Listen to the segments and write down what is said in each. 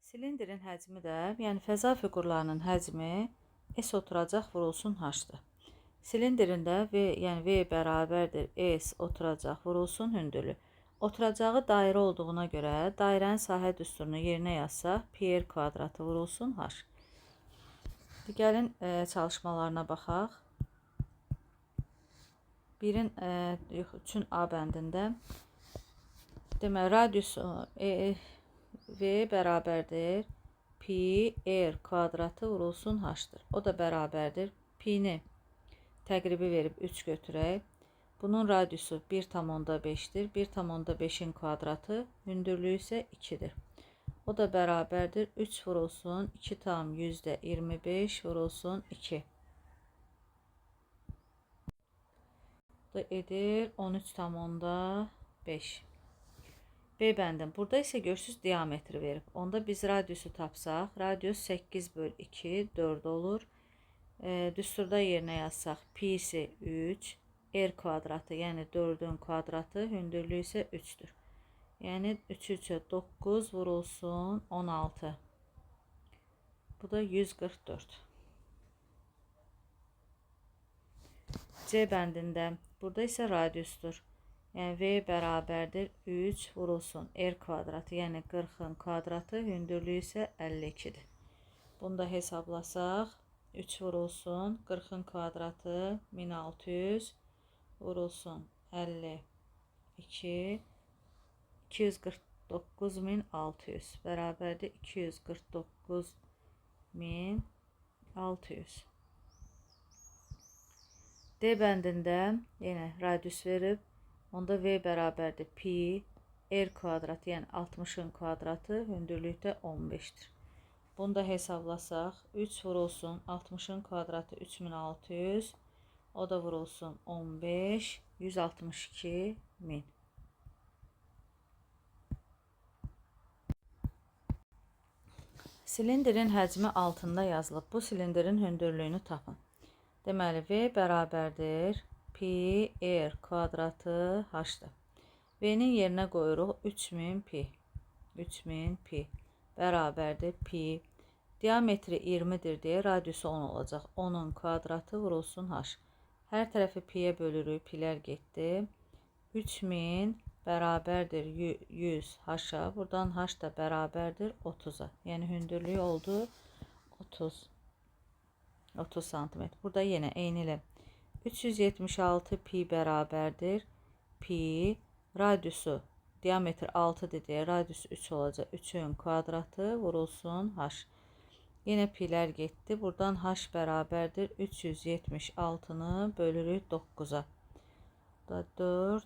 Silindrin həcmi də, yəni fəza fiqurlarının həcmi S oturacaq vurulsun H-dır. Silindrin də V, yəni V bərabərdir S oturacaq vurulsun hündürlüyü. Oturacağı dairə olduğuna görə dairənin sahə düsturunu yerinə yazsaq, pi r kvadratı vurulsun H. Gəlin çalışmalarına baxaq. 3-ün A bəndində deməli, radiusu V bərabərdir pi r kvadratı vurulsun H-dır. O da bərabərdir. Pi-ni təqribi verib 3 götürək. Bunun radiusu 1,5-dir. 1,5-in kvadratı, hündürlüyü isə 2-dir. O da bərabərdir 3 vurulsun 2,25 vurulsun 2. Bu da edir 13,5. B bəndin. Burada isə görürsünüz diametri verib. Onda biz radiusu tapsaq, radius 8/2, 4 olur. Düsturda yerinə yazsaq, pi isə 3, r kvadratı, yəni 4-ün kvadratı, hündürlüyü isə 3-dür. Yəni 3 9 vurulsun 16. Bu da 144. C bəndində. Burada isə radiusdur. Yəni V bərabərdir 3 vurulsun r kvadratı, yəni 40-ın kvadratı, hündürlüyü isə 52-dir. Bunu da hesablasaq, 3 vurulsun 40-ın kvadratı 1600 vurulsun 52, 249.600 bərabərdir 249.600. D bəndində yenə radius verib. Onda V bərabərdir pi r kvadratı, yəni 60-ın kvadratı, hündürlükdə 15-dir. Bunu da hesablasaq, 3 vurulsun 60-ın kvadratı 3600, o da vurulsun 15, 162.000. Silindrin həcmi altında yazılıb. Bu silindrin hündürlüyünü tapın. Deməli, V bərabərdir pi r kvadratı H-dır. V-nin yerinə qoyuruq 3000 pi. 3000 pi bərabərdir pi. Diametri 20-dir deyə radiusu 10 olacaq. 10-un kvadratı vurulsun H. Hər tərəfi pi-yə bölürük. Pilər getdi. 3000 bərabərdir 100 H-a. Buradan H da bərabərdir 30-a. Yəni hündürlüyü oldu 30 cm. Burada yenə eyni ilə 376 pi bərabərdir pi, radiusu diametr 6-dir deyə radius 3 olacaq. 3-ün kvadratı vurulsun H. Yenə pilər getdi. Buradan H bərabərdir 376-nı bölürük 9-a. Bu da 4.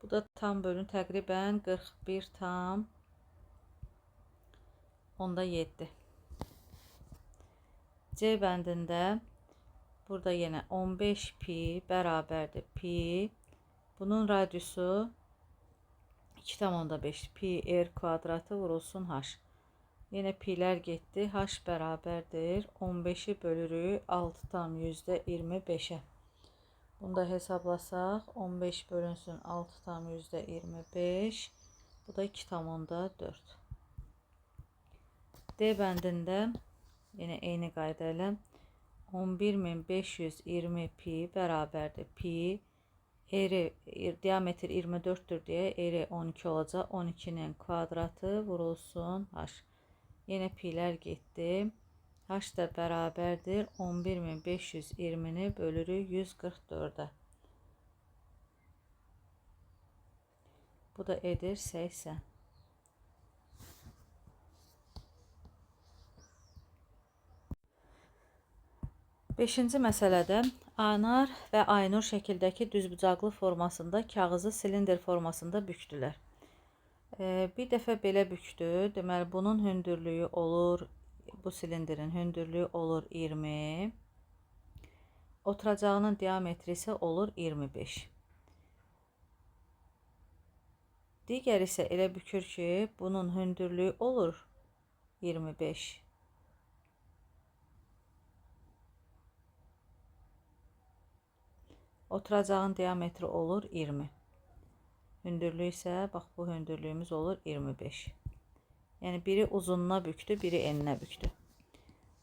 Bu da tam bölün təqribən 41,7. C bəndində burada yenə 15 pi bərabərdir pi. Bunun radiusu 2,5 pi r kvadratı vurulsun H. Yenə pilər getdi. H bərabərdir 15-i bölürük 6,25-ə. Bunu da hesablasaq, 15 bölünsün 6,25. Bu da 2,4. D bəndində yenə eyni qayda ilə 11520 pi bərabərdir pi. Diametr 24-dür deyə eri 12 olacaq. 12-nin kvadratı vurulsun H. Yenə pilər getdi. H da bərabərdir 11520-ni bölürük 144-ə. Bu da edir 80. Beşinci məsələdə anar və aynur şəkildəki düzbucaqlı formasında kağızı silindr formasında bükdülər. Bir dəfə belə bükdü. Deməli, bunun hündürlüyü olur, bu silindrin hündürlüyü olur 20. Oturacağının diametri isə olur 25. Digər isə elə bükür ki, bunun hündürlüyü olur 25. Oturacağın diametri olur 20. Hündürlüyü isə bax bu hündürlüyümüz olur 25. Yəni biri uzunluğa bükdü, biri eninə bükdü.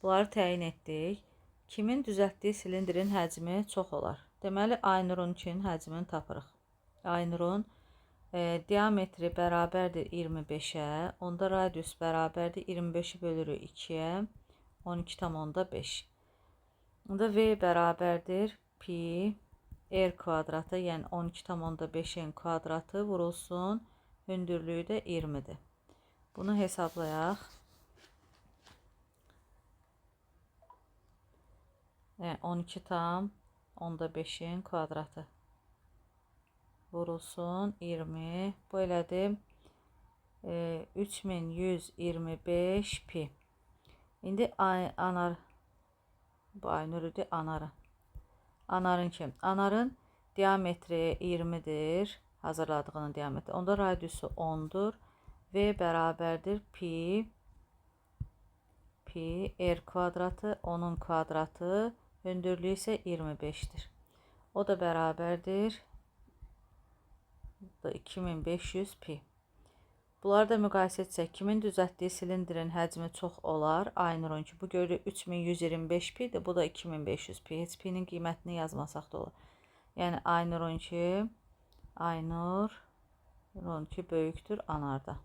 Bunları təyin etdik. Kimin düzəltdiyi silindrin həcmi çox olar. Deməli, Aynur'unkinin həcmini tapırıq. Aynur'un diametri bərabərdir 25-ə. Onda radius bərabərdir 25-i bölürük 2-yə. 12,5. Onda V bərabərdir pi r kvadratı, yəni 12,5-in kvadratı vurulsun. Hündürlüyü də 20-dir. Bunu hesablayaq. Yəni 12,5-in kvadratı vurulsun 20. Bu elədim 3125 pi. İndi anar, bu Aynur'dur, anarı. Anarın diametri 20'dir. Hazırladığının diametri. Onda radiusu 10'dur. V bərabərdir pi r kvadratı, onun kvadratı, hündürlüyü isə 25'dir. O da bərabərdir 2500 pi. Bunları da müqayisə etsək, kimin düzəltdiyi silindrin həcmi çox olar? Aynur'unki. Bu görürük 3125 pidir, bu da 2500 pi. Heç pi'nin qiymətini yazmasaq da olur. Yəni Aynur'unki böyükdür anarda.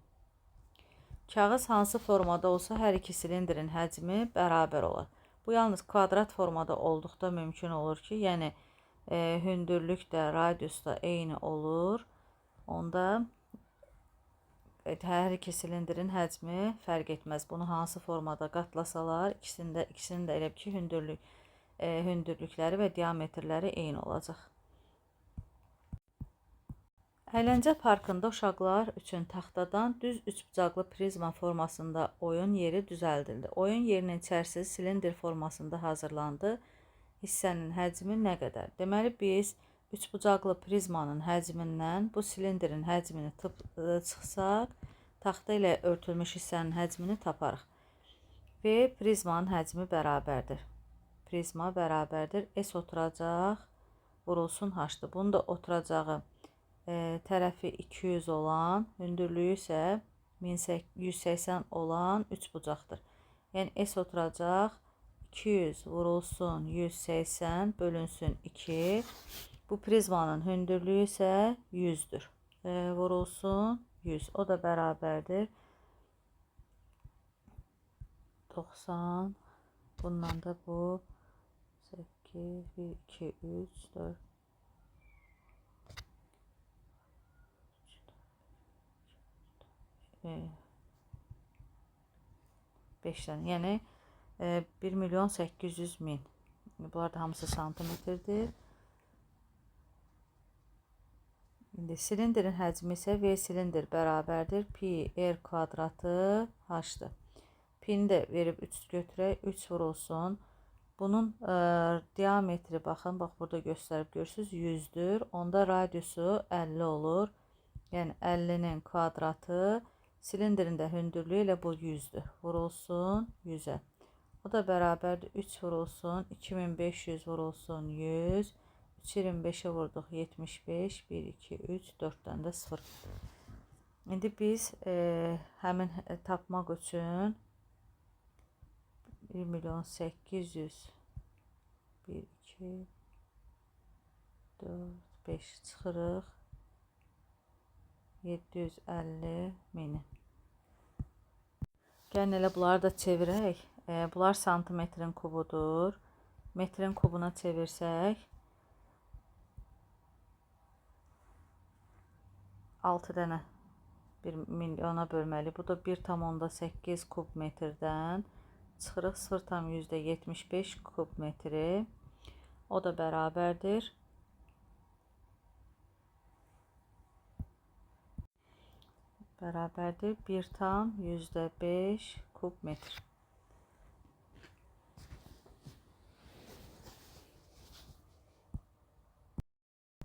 Kağız hansı formada olsa hər iki silindrin həcmi bərabər olar. Bu yalnız kvadrat formada olduqda mümkün olur ki, yəni hündürlük də, radius da eyni olur. Onda hər iki silindrin həcmi fərq etməz. Bunu hansı formada qatlasalar, ikisinin də elə ki, hündürlükləri və diametrləri eyni olacaq. Əyləncə parkında uşaqlar üçün taxtadan düz üçbucaqlı prizma formasında oyun yeri düzəldildi. Oyun yerinin içərisi silindr formasında hazırlandı. Hissənin həcmi nə qədər? Deməli, biz üçbucaqlı prizmanın həcmindən bu silindrin həcmini çıxsaq, taxta ilə örtülmüş hissənin həcmini taparıq. Və prizmanın həcmi bərabərdir. Prizma bərabərdir. S oturacaq, vurulsun H-dır. Bunun da oturacağı tərəfi 200 olan, hündürlüyü isə 180 olan üçbucaqdır. Yəni S oturacaq 200 vurulsun 180 bölünsün 2. Bu prizmanın hündürlüyü isə 100'dür. Vurulsun 100. O da bərabərdir 90. Bundan da bu 8, 1, 2, 3, 4, 5 tane. Yəni 1.800.000. Bunlar da hamısı santimetrdir. İndi silindrin həcmi isə V silindr bərabərdir pi r kvadratı H-dır. P'ni də verib 3 götürək, 3 vurulsun. Bunun diametri baxın, bax burada göstərib görürsünüz 100'dür. Onda radiusu 50 olur. Yəni 50'nin kvadratı, silindrin də hündürlüyü ilə bu 100'dür. Vurulsun 100'ə. O da bərabərdir 3 vurulsun 2500 vurulsun 100. 325'e vurduq 75, 1, 2, 3, 4'dən də 0. İndi biz həmin tapmaq üçün 1.800.000 1, 2, 4, 5 çıxırıq 750.000. Gəlin elə bunları da çevirək. Bunlar santimetrin kubudur. Metrin kubuna çevirsək 6 dənə 1 milyona bölməli. Bu da 1,8 kub metrdən çıxırıq 0,75 kub metri. O da bərabərdir 1,5 kub metr.